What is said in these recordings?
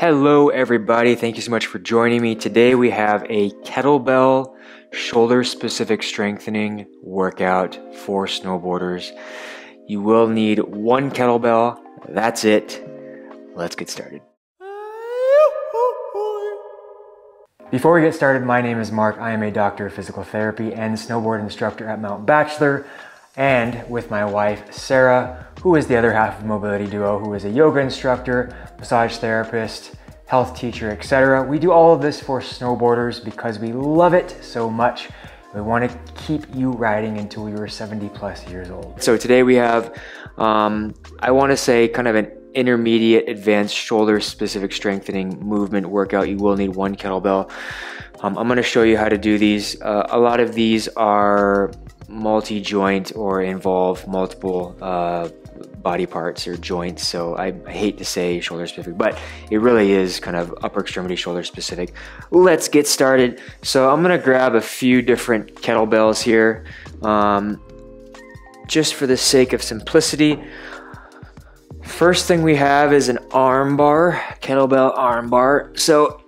Hello everybody, thank you so much for joining me. Today we have a kettlebell shoulder specific strengthening workout for snowboarders. You will need one kettlebell, that's it. Let's get started. Before we get started, my name is Mark. I am a doctor of physical therapy and snowboard instructor at Mount Bachelor, and with my wife Sarah, who is the other half of Mobility Duo, who is a yoga instructor, massage therapist, health teacher, etc. We do all of this for snowboarders because we love it so much. We want to keep you riding until we were 70 plus years old. So today we have, I want to say kind of an intermediate advanced shoulder specific strengthening movement workout. You will need one kettlebell. I'm going to show you how to do these. A lot of these are multi-joint or involve multiple body parts or joints, so I hate to say shoulder specific, but it really is kind of upper extremity shoulder specific. Let's get started. So I'm gonna grab a few different kettlebells here, just for the sake of simplicity. First thing we have is an arm bar, kettlebell arm bar. So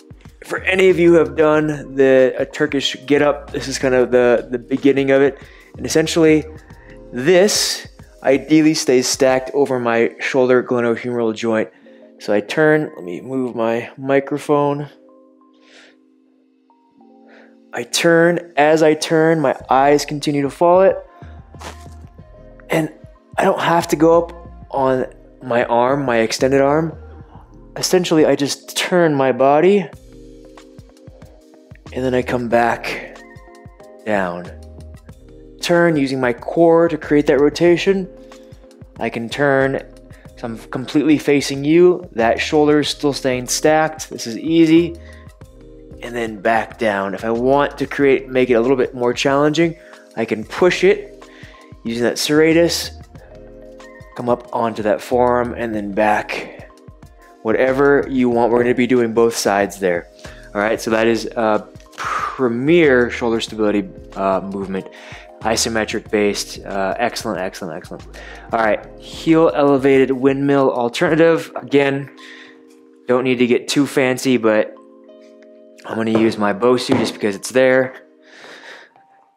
for any of you who have done a Turkish get up, this is kind of the beginning of it. And essentially this ideally stays stacked over my shoulder glenohumeral joint. So I turn, let me move my microphone. I turn, as I turn, my eyes continue to follow it. And I don't have to go up on my arm, my extended arm. Essentially, I just turn my body and then I come back down. Turn using my core to create that rotation. I can turn so I'm completely facing you. That shoulder is still staying stacked. This is easy. And then back down. If I want to make it a little bit more challenging, I can push it using that serratus, come up onto that forearm and then back. Whatever you want, we're going to be doing both sides there. All right, so that is a premier shoulder stability movement. Isometric based, excellent, excellent, excellent. All right, heel elevated windmill alternative. Again, don't need to get too fancy, but I'm gonna use my Bosu just because it's there.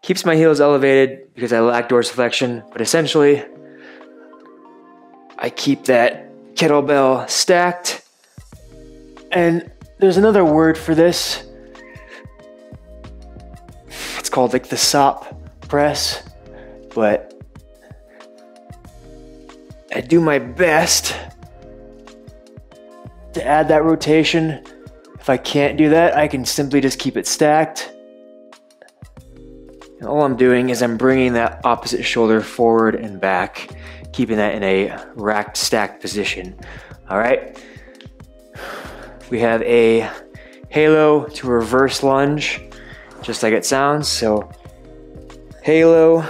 Keeps my heels elevated because I lack dorsiflexion, but essentially, I keep that kettlebell stacked. And there's another word for this. It's called like the SOT Press, but I do my best to add that rotation. If I can't do that, I can simply just keep it stacked. And all I'm doing is I'm bringing that opposite shoulder forward and back, keeping that in a racked stacked position. All right. We have a halo to reverse lunge, just like it sounds. So halo,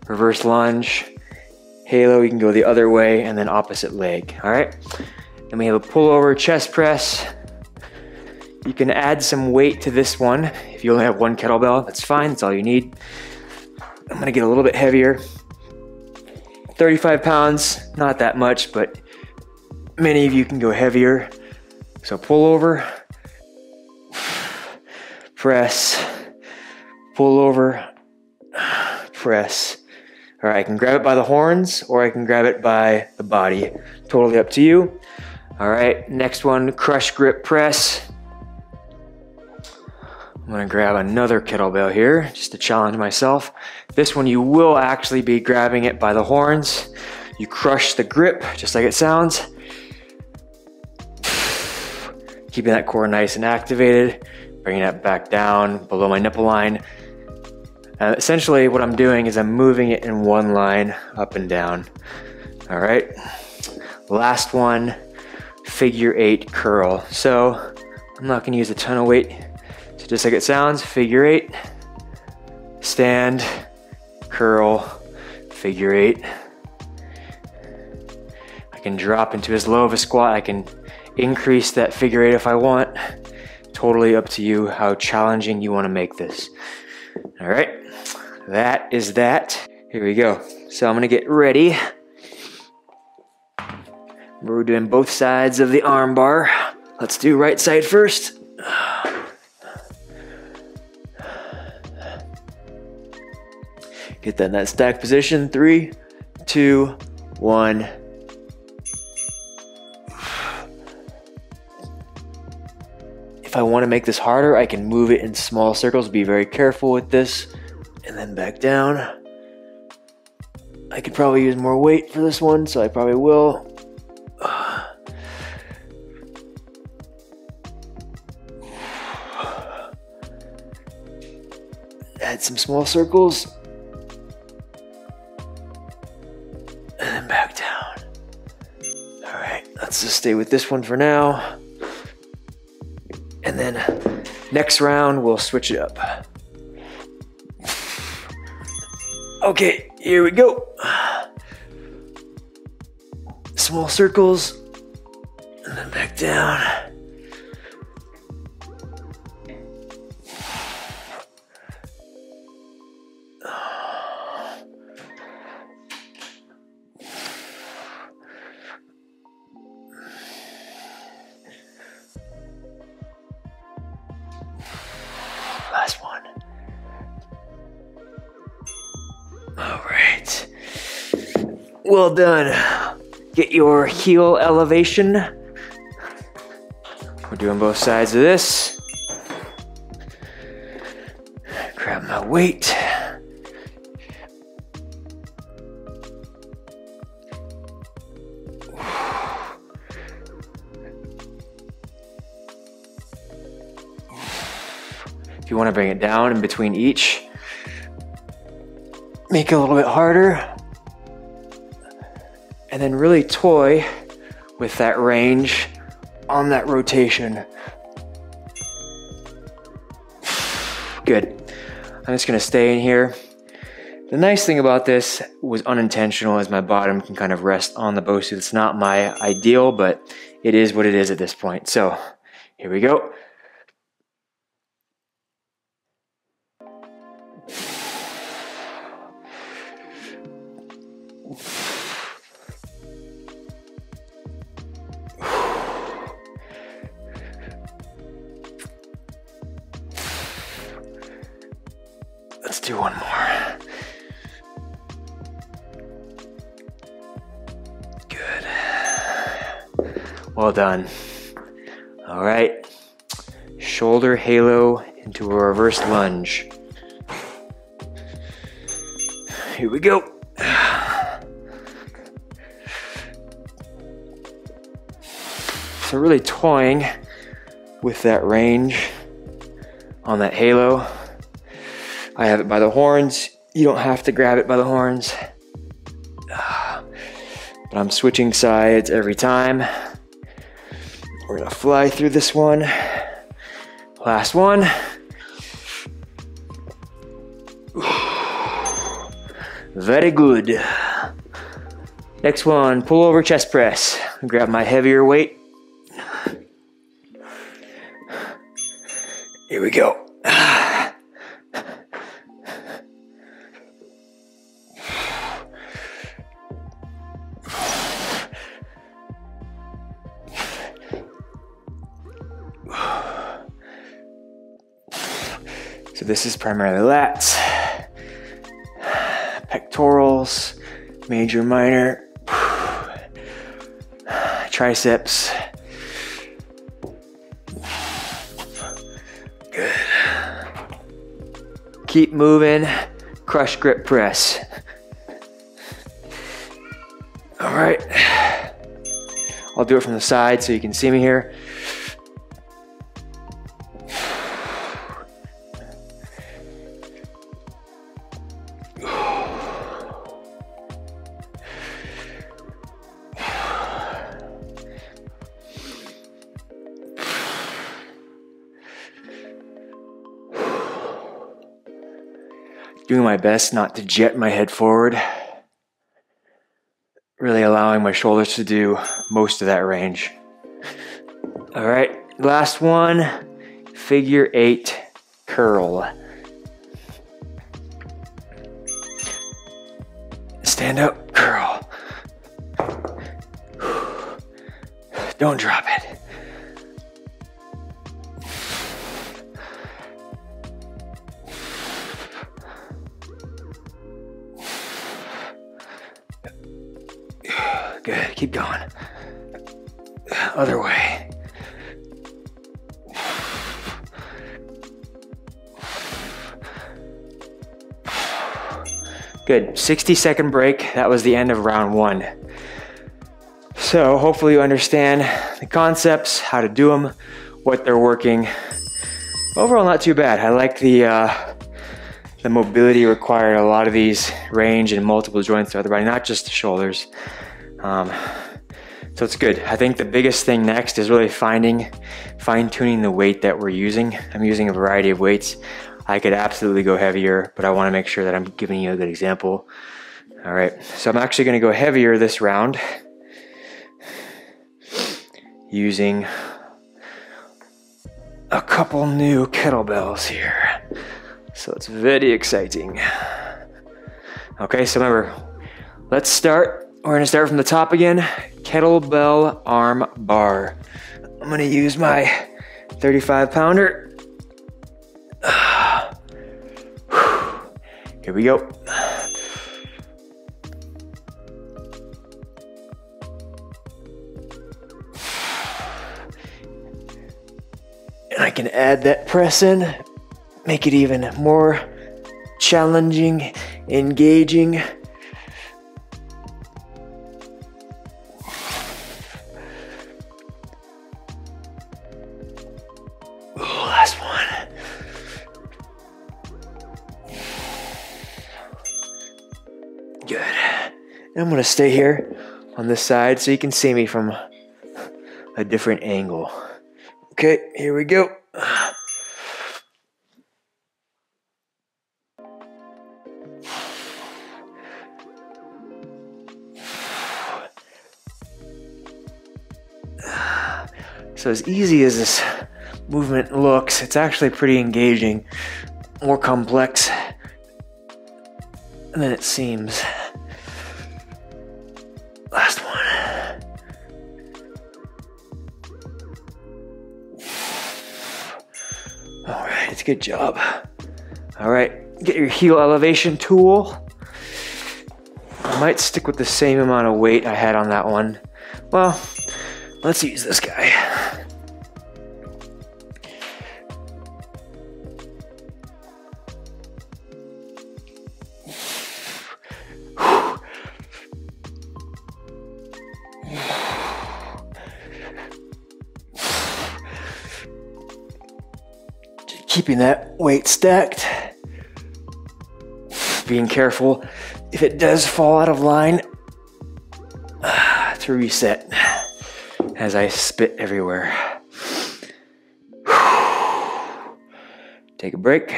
reverse lunge, halo, you can go the other way, and then opposite leg, all right? Then we have a pullover chest press. You can add some weight to this one. If you only have one kettlebell, that's fine, that's all you need. I'm gonna get a little bit heavier. 35 pounds, not that much, but many of you can go heavier. So pull over, press, pull over, press. All right, I can grab it by the horns or I can grab it by the body. Totally up to you. All right, next one, Crushgrip Press. I'm gonna grab another kettlebell here just to challenge myself. This one you will actually be grabbing it by the horns. You crush the grip, just like it sounds. Keeping that core nice and activated, bringing that back down below my nipple line. Essentially what I'm doing is I'm moving it in one line up and down. All right, last one, figure 8 curl. So I'm not gonna use a ton of weight. So just like it sounds, figure 8, stand, curl, figure 8. I can drop into as low of a squat. I can increase that figure 8 if I want. Totally up to you how challenging you wanna make this. All right, that is that. Here we go. So I'm gonna get ready. We're doing both sides of the arm bar. Let's do right side first. Get that in that stack position. 3, 2, 1. If I want to make this harder, I can move it in small circles. Be very careful with this. And then back down. I could probably use more weight for this one, so I probably will. Add some small circles. And then back down. All right, let's just stay with this one for now. And then next round, we'll switch it up. Okay, here we go. Small circles, and then back down. Last one. All right. Well done. Get your heel elevation. We're doing both sides of this. Grab my weight. If you want to bring it down in between each, make it a little bit harder. And then really toy with that range on that rotation. Good. I'm just gonna stay in here. The nice thing about this was unintentional, as my bottom can kind of rest on the bow suit. It's not my ideal, but it is what it is at this point. So here we go. Let's do one more. Good. Well done. All right. Shoulder halo into a reverse lunge. Here we go. So really toying with that range on that halo. I have it by the horns. You don't have to grab it by the horns. But I'm switching sides every time. We're gonna fly through this one. Last one. Very good. Next one, pullover chest press. Grab my heavier weight. Here we go. So this is primarily lats, pectorals, major, minor, triceps. Good. Keep moving. Crushgrip press. All right. I'll do it from the side so you can see me here. Doing my best not to jet my head forward. Really allowing my shoulders to do most of that range. All right, last one, figure 8 curl. Stand up, curl. Don't drop it. Keep going. Other way. Good. 60-second break. That was the end of round 1. So hopefully you understand the concepts, how to do them, what they're working. Overall, not too bad. I like the mobility required. A lot of these range and multiple joints throughout the body, not just the shoulders. So it's good. I think the biggest thing next is really fine-tuning the weight that we're using. I'm using a variety of weights. I could absolutely go heavier, but I want to make sure that I'm giving you a good example. All right, so I'm actually going to go heavier this round using a couple new kettlebells here. So it's very exciting. Okay, so remember, let's start. We're going to start from the top again. Kettlebell arm bar. I'm going to use my 35-pounder. Here we go. And I can add that press in, make it even more challenging, engaging. Last one. Good. And I'm gonna stay here on this side so you can see me from a different angle. Okay, here we go. So as easy as this movement looks, it's actually pretty engaging, more complex than it seems. Last one. All right, it's a good job. All right, get your heel elevation tool. I might stick with the same amount of weight I had on that one. Well, let's use this guy. Keeping that weight stacked. Being careful if it does fall out of line to reset as I spit everywhere. Take a break.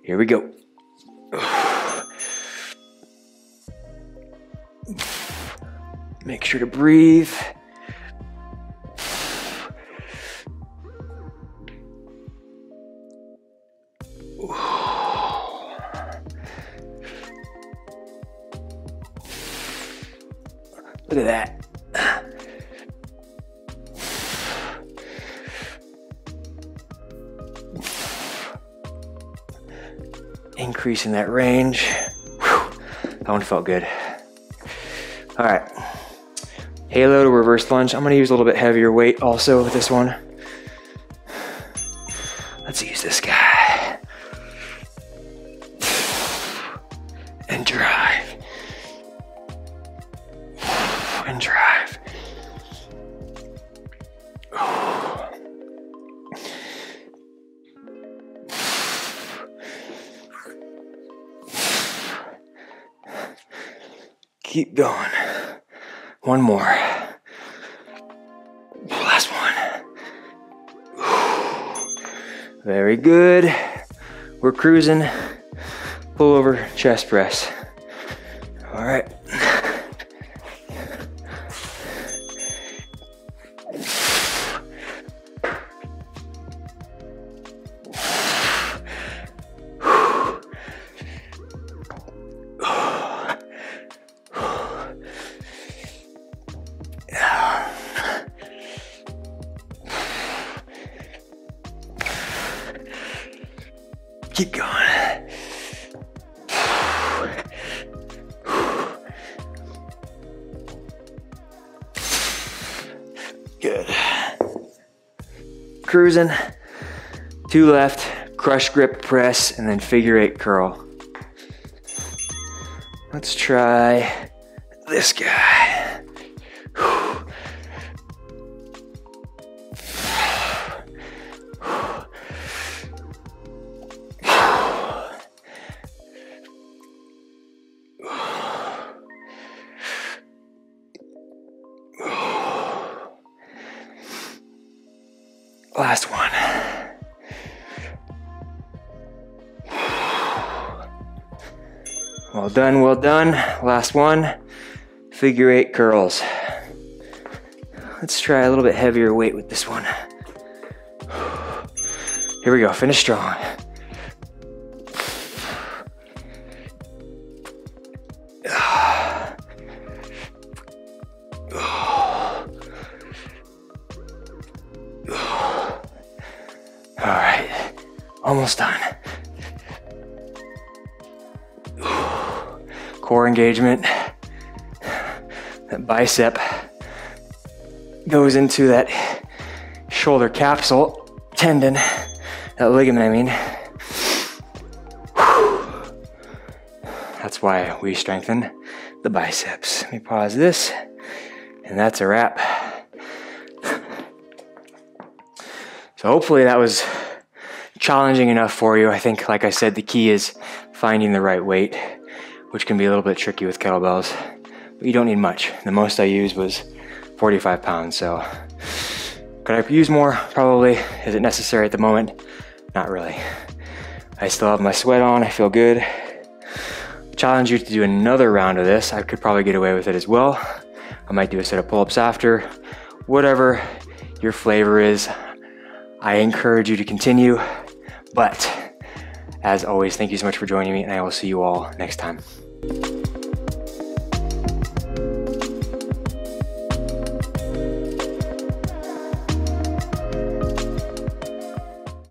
Here we go. Make sure to breathe. Look at that. Increasing that range. Whew. That one felt good. All right. Halo to reverse lunge. I'm going to use a little bit heavier weight also with this one. Let's use this guy. And drive. And drive. Keep going. One more. Last one. Very good. We're cruising. Pullover chest press. All right. Keep going. cruising. 2 left, crush grip press, and then figure 8 curl. Let's try this guy. Last one. Well done, well done. Last one, figure 8 curls. Let's try a little bit heavier weight with this one. Here we go, finish strong. All right, almost done. Core engagement. That bicep goes into that shoulder capsule tendon, that ligament, I mean. That's why we strengthen the biceps. Let me pause this, and that's a wrap. So hopefully that was challenging enough for you. I think, like I said, the key is finding the right weight, which can be a little bit tricky with kettlebells, but you don't need much. The most I used was 45 pounds, so could I use more? Probably. Is it necessary at the moment? Not really. I still have my sweat on, I feel good. Challenge you to do another round of this. I could probably get away with it as well. I might do a set of pull-ups after. Whatever your flavor is, I encourage you to continue, but as always, thank you so much for joining me, and I will see you all next time.